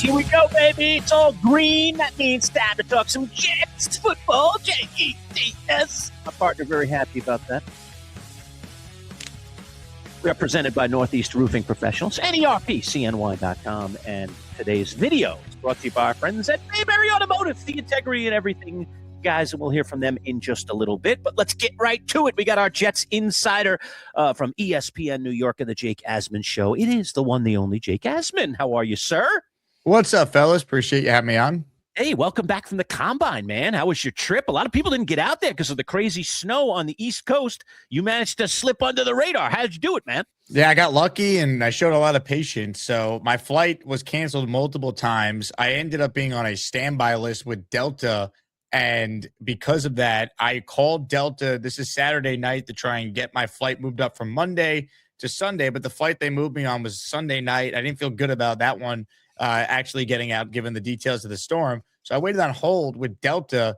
Jets. Here we go, baby. It's all green. That means time to talk some Jets football. Jets. My partner very happy about that. Represented by Northeast Roofing Professionals and ERPCNY.com. And today's video is brought to you by our friends at Mayberry Automotive, the integrity and everything. Guys, and we'll hear from them in just a little bit, but let's get right to it. We got our Jets insider from ESPN New York and the Jake Asman Show. It is the one, the only Jake Asman. How are you, sir? What's up, fellas? Appreciate you having me on. Hey, welcome back from the Combine, man. How was your trip? A lot of people didn't get out there because of the crazy snow on the East Coast. You managed to slip under the radar. How did you do it, man? Yeah, I got lucky, and I showed a lot of patience. So my flight was canceled multiple times. I ended up being on a standby list with Delta. And because of that, I called Delta. This is Saturday night to try and get my flight moved up from Monday to Sunday. But the flight they moved me on was Sunday night. I didn't feel good about that one actually getting out, given the details of the storm. So I waited on hold with Delta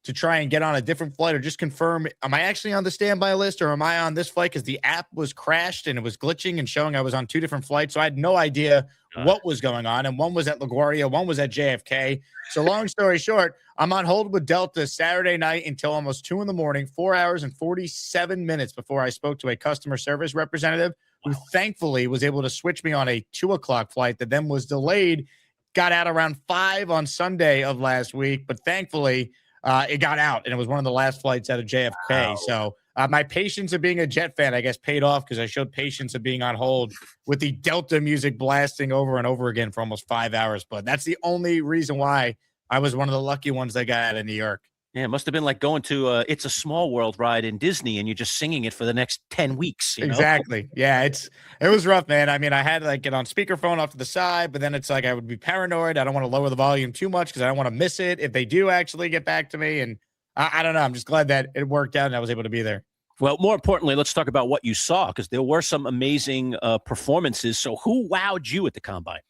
to try and get on a different flight or just confirm, am I actually on the standby list or am I on this flight? Because the app was crashed and it was glitching and showing I was on two different flights. So I had no idea what was going on. And one was at LaGuardia, one was at JFK. So long story short, I'm on hold with Delta Saturday night until almost 2 a.m, 4 hours and 47 minutes before I spoke to a customer service representative who thankfully was able to switch me on a 2 o'clock flight that then was delayed, got out around 5 on Sunday of last week. But thankfully, it got out, and it was one of the last flights out of JFK. Wow. So my patience of being a Jet fan, I guess, paid off because I showed patience of being on hold with the Delta music blasting over and over again for almost 5 hours. But that's the only reason why I was one of the lucky ones that got out of New York. Yeah, it must have been like going to It's a Small World ride in Disney, and you're just singing it for the next 10 weeks. You know? Exactly. Yeah, it was rough, man. I mean, I had to like get on speakerphone off to the side, but then it's like I would be paranoid. I don't want to lower the volume too much because I don't want to miss it if they do actually get back to me. And I don't know. I'm just glad that it worked out and I was able to be there. Well, more importantly, let's talk about what you saw because there were some amazing performances. So who wowed you at the Combine?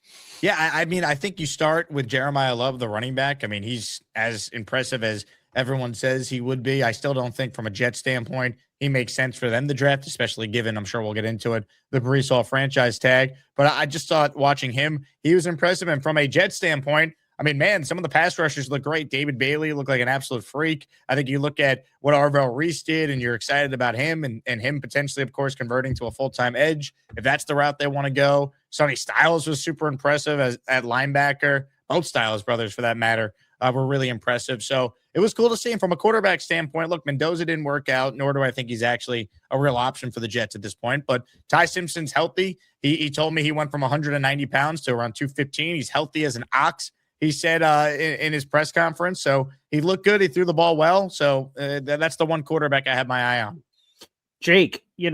Yeah, I mean, I think you start with Jeremiah Love, the running back. I mean, he's as impressive as everyone says he would be. I still don't think from a Jet standpoint, he makes sense for them to draft, especially given, I'm sure we'll get into it, the Breece Hall franchise tag. But I just thought watching him, he was impressive. And from a Jet standpoint, I mean, man, some of the pass rushers look great. David Bailey looked like an absolute freak. I think you look at what Arvell Reese did, and you're excited about him and him potentially, of course, converting to a full-time edge, if that's the route they want to go. Sonny Styles was super impressive at linebacker. Both Styles brothers, for that matter, were really impressive. So it was cool to see him from a quarterback standpoint. Look, Mendoza didn't work out, nor do I think he's actually a real option for the Jets at this point. But Ty Simpson's healthy. He told me he went from 190 pounds to around 215. He's healthy as an ox, he said in his press conference. So he looked good. He threw the ball well. So that's the one quarterback I have my eye on. Jake, you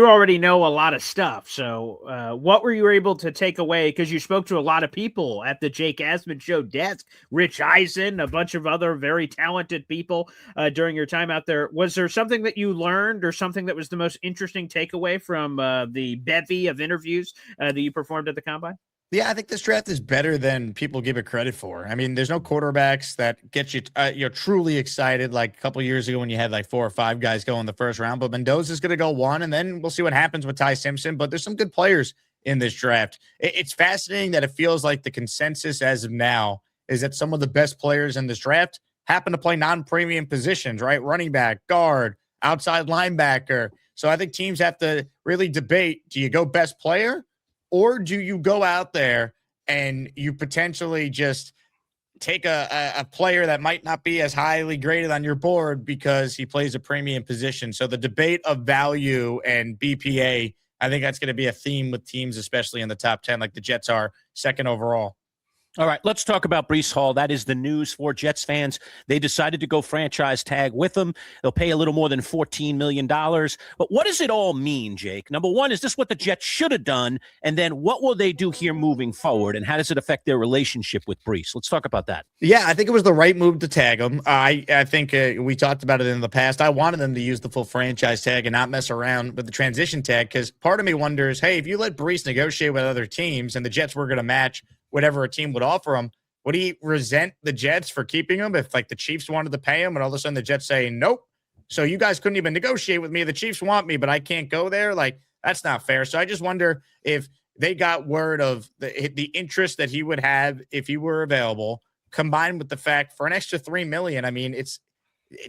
already know a lot of stuff. So what were you able to take away? Because you spoke to a lot of people at the Jake Asman Show desk, Rich Eisen, a bunch of other very talented people during your time out there. Was there something that you learned or something that was the most interesting takeaway from the bevy of interviews that you performed at the Combine? Yeah, I think this draft is better than people give it credit for. I mean, there's no quarterbacks that get you you're truly excited like a couple years ago when you had like 4 or 5 guys go in the first round. But Mendoza's going to go 1, and then we'll see what happens with Ty Simpson. But there's some good players in this draft. It's fascinating that it feels like the consensus as of now is that some of the best players in this draft happen to play non-premium positions, right? Running back, guard, outside linebacker. So I think teams have to really debate, do you go best player? Or do you go out there and you potentially just take a player that might not be as highly graded on your board because he plays a premium position? So the debate of value and BPA, I think that's going to be a theme with teams, especially in the top 10, like the Jets are second overall. All right, let's talk about Breece Hall. That is the news for Jets fans. They decided to go franchise tag with him. They'll pay a little more than $14 million. But what does it all mean, Jake? Number one, is this what the Jets should have done? And then what will they do here moving forward? And how does it affect their relationship with Breece? Let's talk about that. Yeah, I think it was the right move to tag him. I think we talked about it in the past. I wanted them to use the full franchise tag and not mess around with the transition tag because part of me wonders, hey, if you let Breece negotiate with other teams and the Jets were going to match whatever a team would offer him, would he resent the Jets for keeping him if like the Chiefs wanted to pay him and all of a sudden the Jets say, nope, so you guys couldn't even negotiate with me. The Chiefs want me, but I can't go there. Like, that's not fair. So I just wonder if they got word of the interest that he would have if he were available, combined with the fact for an extra $3 million. I mean,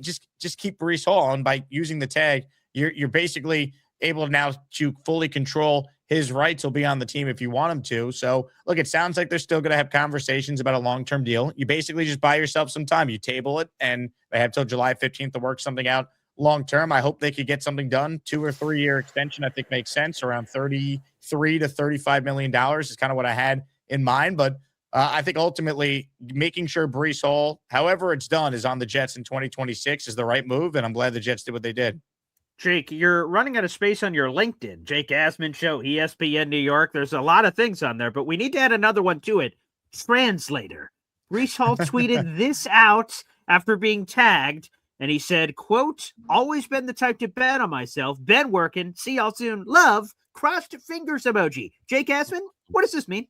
just keep Breece Hall, and by using the tag, you're basically able now to fully control his rights. Will be on the team if you want him to. So look, it sounds like they're still going to have conversations about a long-term deal. You basically just buy yourself some time. You table it, and they have till July 15th to work something out long-term. I hope they could get something done. 2 or 3 year extension, I think makes sense. Around $33 to $35 million is kind of what I had in mind. But I think ultimately making sure Breece Hall, however it's done, is on the Jets in 2026 is the right move. And I'm glad the Jets did what they did. Jake, you're running out of space on your LinkedIn. Jake Asman Show, ESPN New York. There's a lot of things on there, but we need to add another one to it. Translator. Breece Hall tweeted this out after being tagged, and he said, quote, always been the type to bet on myself. Been working. See y'all soon. Love. Crossed fingers emoji. Jake Asman, what does this mean?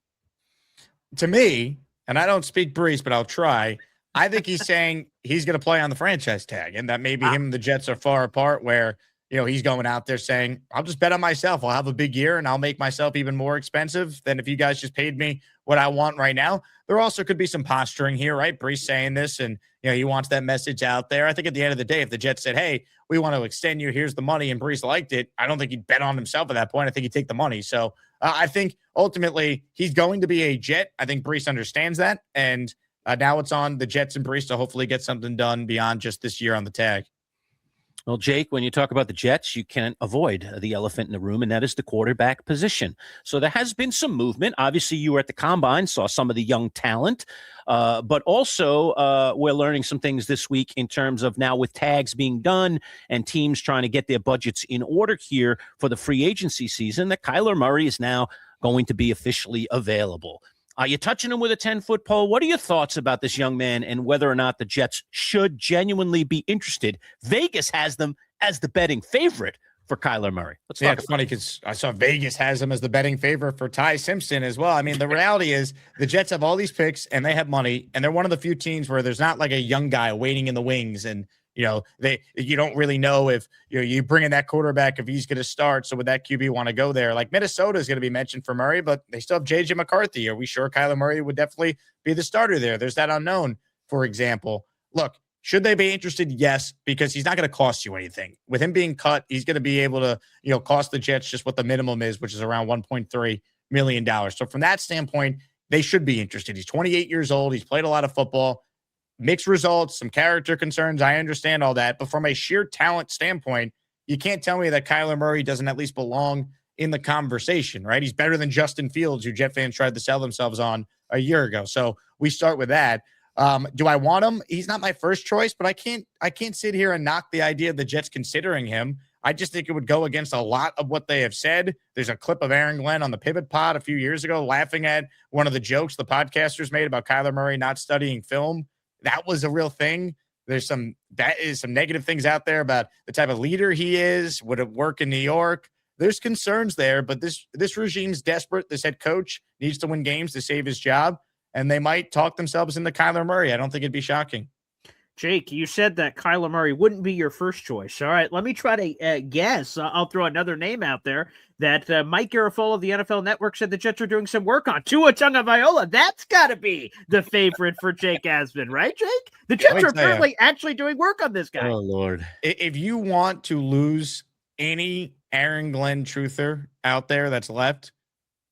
To me, and I don't speak Breece, but I'll try, I think he's saying he's going to play on the franchise tag, and that maybe him and the Jets are far apart where – he's going out there saying, I'll just bet on myself. I'll have a big year and I'll make myself even more expensive than if you guys just paid me what I want right now. There also could be some posturing here, right? Breece saying this and, he wants that message out there. I think at the end of the day, if the Jets said, hey, we want to extend you, here's the money, and Breece liked it, I don't think he'd bet on himself at that point. I think he'd take the money. So I think ultimately he's going to be a Jet. I think Breece understands that. And now it's on the Jets and Breece to hopefully get something done beyond just this year on the tag. Well, Jake, when you talk about the Jets, you can't avoid the elephant in the room, and that is the quarterback position. So there has been some movement. Obviously, you were at the Combine, saw some of the young talent, but also we're learning some things this week in terms of now with tags being done and teams trying to get their budgets in order here for the free agency season, that Kyler Murray is now going to be officially available. Are you touching him with a 10-foot pole? What are your thoughts about this young man and whether or not the Jets should genuinely be interested? Vegas has them as the betting favorite for Kyler Murray. It's funny because I saw Vegas has him as the betting favorite for Ty Simpson as well. I mean, the reality is the Jets have all these picks and they have money, and they're one of the few teams where there's not like a young guy waiting in the wings, and you don't really know if you bring in that quarterback if he's going to start. So would that QB want to go there? Like Minnesota is going to be mentioned for Murray, but they still have JJ McCarthy. Are we sure Kyler Murray would definitely be the starter there? There's that unknown, for example. Look, should they be interested? Yes, because he's not going to cost you anything. With him being cut, he's going to be able to cost the Jets just what the minimum is, which is around $1.3 million. So from that standpoint, they should be interested. He's 28 years old. He's played a lot of football. Mixed results, some character concerns. I understand all that. But from a sheer talent standpoint, you can't tell me that Kyler Murray doesn't at least belong in the conversation, right? He's better than Justin Fields, who Jet fans tried to sell themselves on a year ago. So we start with that. Do I want him? He's not my first choice, but I can't sit here and knock the idea of the Jets considering him. I just think it would go against a lot of what they have said. There's a clip of Aaron Glenn on the Pivot Pod a few years ago laughing at one of the jokes the podcasters made about Kyler Murray not studying film. That was a real thing. There's some negative things out there about the type of leader he is. Would it work in New York? There's concerns there, but this regime's desperate. This head coach needs to win games to save his job, and they might talk themselves into Kyler Murray. I don't think it'd be shocking. Jake, you said that Kyler Murray wouldn't be your first choice. All right, let me try to guess. I'll throw another name out there that Mike Garafolo of the NFL Network said the Jets are doing some work on. Tua Tagovailoa. That's got to be the favorite for Jake Asman, right, Jake? The Jets are apparently actually doing work on this guy. Oh, Lord. If you want to lose any Aaron Glenn truther out there that's left,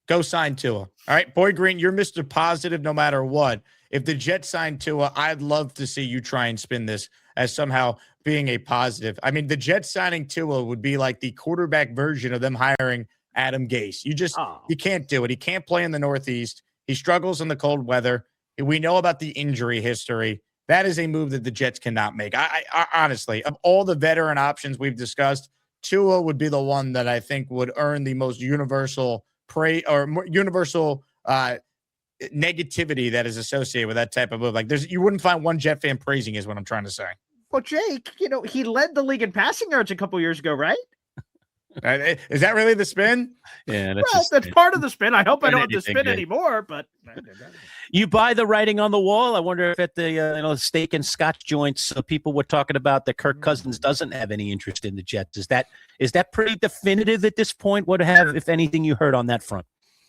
go sign Tua. All right, Boy Green, you're Mr. Positive no matter what. If the Jets sign Tua, I'd love to see you try and spin this as somehow being a positive. I mean, the Jets signing Tua would be like the quarterback version of them hiring Adam Gase. You can't do it. He can't play in the Northeast. He struggles in the cold weather. We know about the injury history. That is a move that the Jets cannot make. I honestly, of all the veteran options we've discussed, Tua would be the one that I think would earn the most universal negativity that is associated with that type of move. Like you wouldn't find one Jet fan praising is what I'm trying to say. Well, Jake, he led the league in passing yards a couple years ago, right? Is that really the spin? Yeah, that's part of the spin. I hope I don't have to spin anymore, but you buy the writing on the wall. I wonder if at the steak and scotch joints, people were talking about that Kirk Cousins doesn't have any interest in the Jets. Is that pretty definitive at this point? What have, if anything, you heard on that front?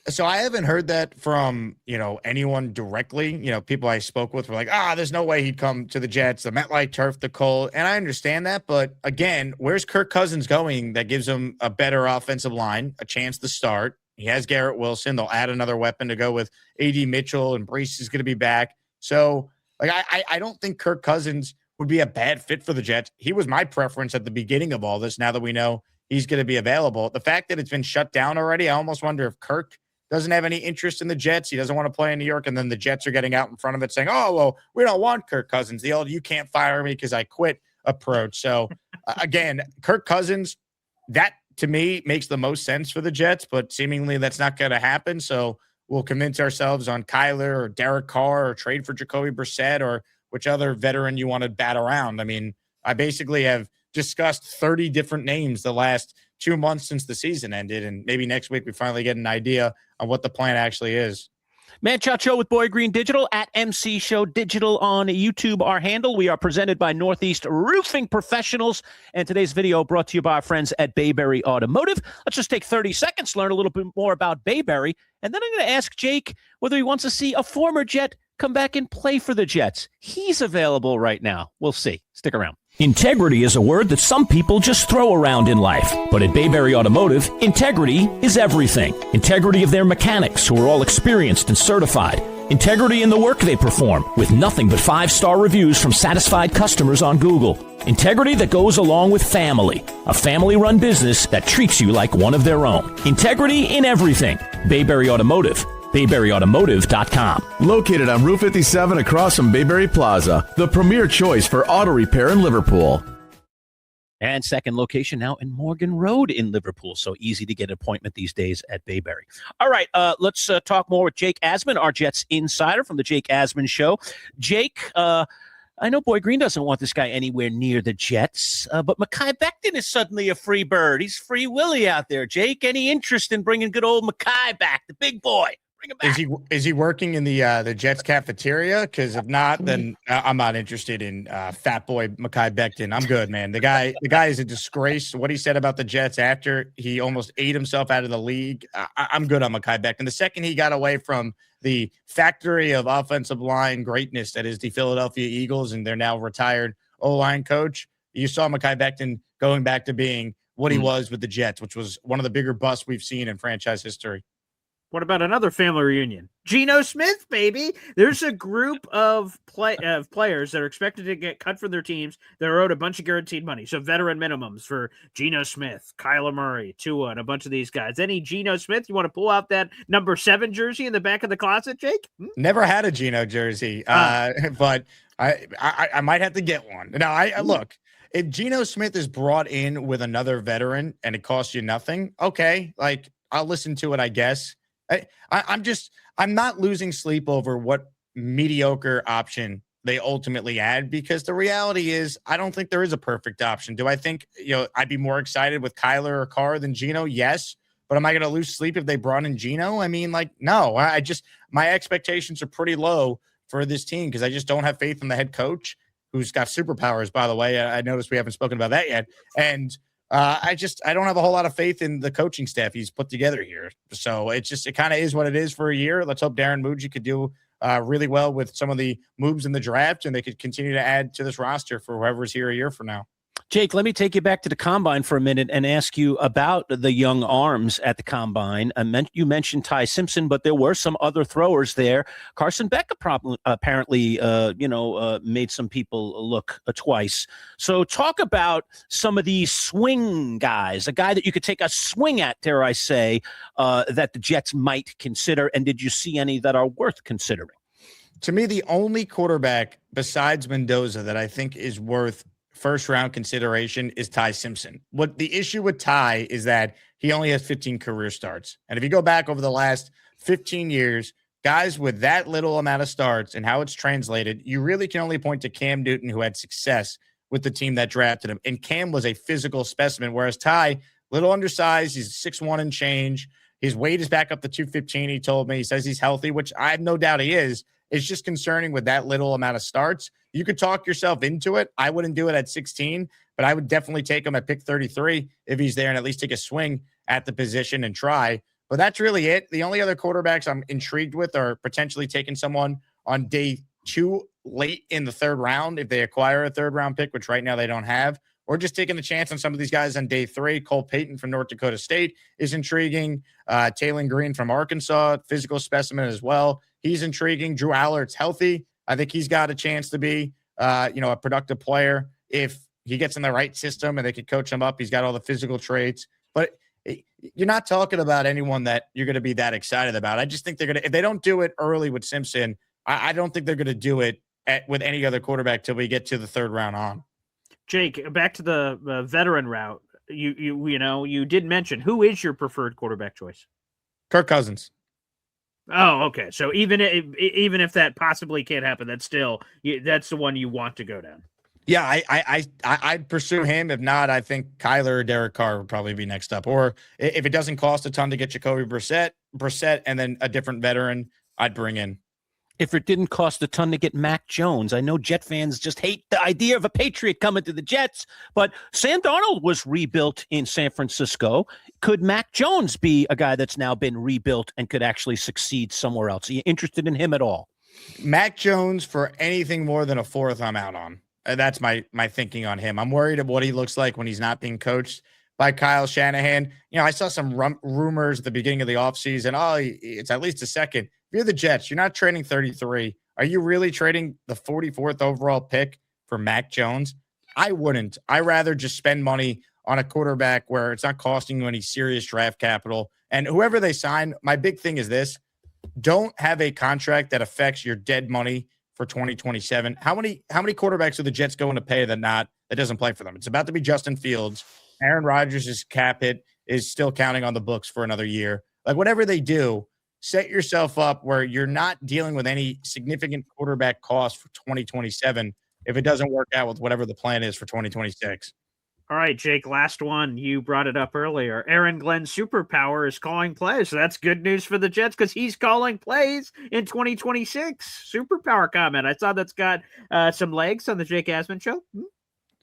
So I haven't heard that from, anyone directly. People I spoke with were like, there's no way he'd come to the Jets, the MetLife turf, the Cole. And I understand that. But again, where's Kirk Cousins going that gives him a better offensive line, a chance to start? He has Garrett Wilson. They'll add another weapon to go with A.D. Mitchell, and Breece is going to be back. So I don't think Kirk Cousins would be a bad fit for the Jets. He was my preference at the beginning of all this. Now that we know he's going to be available, the fact that it's been shut down already, I almost wonder if Kirk doesn't have any interest in the Jets. He doesn't want to play in New York. And then the Jets are getting out in front of it saying, we don't want Kirk Cousins. The old, you can't fire me because I quit approach. So again, Kirk Cousins, that to me makes the most sense for the Jets, but seemingly that's not going to happen. So we'll convince ourselves on Kyler or Derek Carr or trade for Jacoby Brissett or which other veteran you want to bat around. I mean, I basically have discussed 30 different names the last 2 months since the season ended, and maybe next week we finally get an idea on what the plan actually is. Manchild Show with Boy Green Digital at MC Show Digital on YouTube, our handle. We are presented by Northeast Roofing Professionals, and today's video brought to you by our friends at Bayberry Automotive. Let's just take 30 seconds, learn a little bit more about Bayberry, and then I'm going to ask Jake whether he wants to see a former Jet come back and play for the Jets. He's available right now. We'll see. Stick around. Integrity is a word that some people just throw around in life. But at Bayberry Automotive, integrity is everything. Integrity of their mechanics, who are all experienced and certified. Integrity in the work they perform, with nothing but 5-star reviews from satisfied customers on Google. Integrity that goes along with family. A family-run business that treats you like one of their own. Integrity in everything. Bayberry Automotive. BayberryAutomotive.com. Located on Route 57 across from Bayberry Plaza, the premier choice for auto repair in Liverpool. And second location now in Morgan Road in Liverpool. So easy to get an appointment these days at Bayberry. All right, let's talk more with Jake Asman, our Jets insider from the Jake Asman Show. Jake, I know Boy Green doesn't want this guy anywhere near the Jets, but Mekhi Becton is suddenly a free bird. He's Free Willy out there. Jake, any interest in bringing good old Mekhi back, the big boy? Is he working in the Jets cafeteria? Because if not, then I'm not interested in fat boy Mekhi Becton. I'm good, man. The guy is a disgrace. What he said about the Jets after he almost ate himself out of the league, I'm good on Mekhi Becton. The second he got away from the factory of offensive line greatness that is the Philadelphia Eagles, and they're now retired O-line coach, you saw Mekhi Becton going back to being what he was with the Jets, which was one of the bigger busts we've seen in franchise history. What about another family reunion? Geno Smith, baby. There's a group of players that are expected to get cut from their teams that are owed a bunch of guaranteed money. So veteran minimums for Geno Smith, Kyler Murray, Tua, and a bunch of these guys. Any Geno Smith, you want to pull out that number 7 jersey in the back of the closet, Jake? Never had a Geno jersey, but I might have to get one. Now, I look, if Geno Smith is brought in with another veteran and it costs you nothing, okay, like I'll listen to it, I guess. I'm not losing sleep over what mediocre option they ultimately add, because the reality is I don't think there is a perfect option. Do I think, I'd be more excited with Kyler or Carr than Geno? Yes. But am I going to lose sleep if they brought in Geno? I mean, no, my expectations are pretty low for this team because I just don't have faith in the head coach, who's got superpowers, by the way. I noticed we haven't spoken about that yet. And I don't have a whole lot of faith in the coaching staff he's put together here. So it kind of is what it is for a year. Let's hope Darren Muji could do really well with some of the moves in the draft, and they could continue to add to this roster for whoever's here a year from now. Jake, let me take you back to the Combine for a minute and ask you about the young arms at the Combine. You mentioned Ty Simpson, but there were some other throwers there. Carson Beck apparently made some people look twice. So talk about some of these swing guys, a guy that you could take a swing at, dare I say, that the Jets might consider. And did you see any that are worth considering? To me, the only quarterback besides Mendoza that I think is worth first-round consideration is Ty Simpson. What the issue with Ty is that he only has 15 career starts. And if you go back over the last 15 years, guys with that little amount of starts and how it's translated, you really can only point to Cam Newton, who had success with the team that drafted him. And Cam was a physical specimen, whereas Ty, little undersized, he's 6'1" and change. His weight is back up to 215, he told me. He says he's healthy, which I have no doubt he is. It's just concerning with that little amount of starts. You could talk yourself into it. I wouldn't do it at 16, but I would definitely take him at pick 33 if he's there and at least take a swing at the position and try. But that's really it. The only other quarterbacks I'm intrigued with are potentially taking someone on day 2 late in the 3rd round if they acquire a 3rd round pick, which right now they don't have, or just taking a chance on some of these guys on day 3. Cole Payton from North Dakota State is intriguing. Taylor Green from Arkansas, physical specimen as well. He's intriguing. Drew Allard's healthy. I think he's got a chance to be, a productive player if he gets in the right system and they could coach him up. He's got all the physical traits, but you're not talking about anyone that you're going to be that excited about. I just think they're going to, if they don't do it early with Simpson, I don't think they're going to do it with any other quarterback till we get to the 3rd round on. Jake, back to the veteran route. You did mention, who is your preferred quarterback choice? Kirk Cousins. Oh, okay. So even if that possibly can't happen, that's the one you want to go down. Yeah, I'd pursue him. If not, I think Kyler or Derek Carr would probably be next up. Or if it doesn't cost a ton to get Jacoby Brissett, and then a different veteran, I'd bring in. If it didn't cost a ton to get Mac Jones, I know Jet fans just hate the idea of a Patriot coming to the Jets, but Sam Darnold was rebuilt in San Francisco. Could Mac Jones be a guy that's now been rebuilt and could actually succeed somewhere else? Are you interested in him at all? Mac Jones, for anything more than a 4th, I'm out on. That's my thinking on him. I'm worried of what he looks like when he's not being coached by Kyle Shanahan. I saw some rumors at the beginning of the offseason. Oh, it's at least a 2nd. If you're the Jets, you're not trading 33. Are you really trading the 44th overall pick for Mac Jones? I wouldn't. I'd rather just spend money on a quarterback where it's not costing you any serious draft capital. And whoever they sign, my big thing is this: don't have a contract that affects your dead money for 2027. How many quarterbacks are the Jets going to pay that doesn't play for them? It's about to be Justin Fields. Aaron Rodgers' cap hit is still counting on the books for another year. Like, whatever they do, set yourself up where you're not dealing with any significant quarterback cost for 2027 if it doesn't work out with whatever the plan is for 2026. All right, Jake, last one. You brought it up earlier. Aaron Glenn's superpower is calling plays. So that's good news for the Jets because he's calling plays in 2026. Superpower comment. I saw that's got some legs on the Jake Asman show.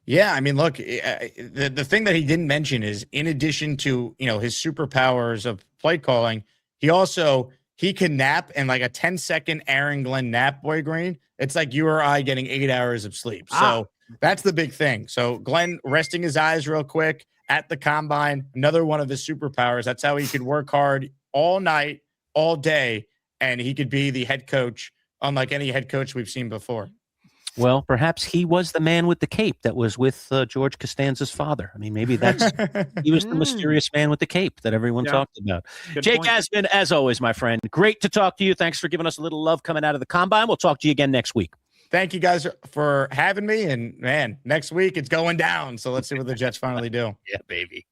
Yeah, I mean, look, the thing that he didn't mention is, in addition to, his superpowers of play calling, he can nap, and like a 10-second Aaron Glenn nap, Boy Green, it's like you or I getting 8 hours of sleep. So that's the big thing. So Glenn resting his eyes real quick at the combine, another one of his superpowers. That's how he could work hard all night, all day, and he could be the head coach, unlike any head coach we've seen before. Well, perhaps he was the man with the cape that was with George Costanza's father. I mean, maybe he was the mysterious man with the cape that everyone talked about. Good Jake point. Asman, as always, my friend, great to talk to you. Thanks for giving us a little love coming out of the combine. We'll talk to you again next week. Thank you guys for having me. And man, next week it's going down. So let's see what the Jets finally do. Yeah, baby.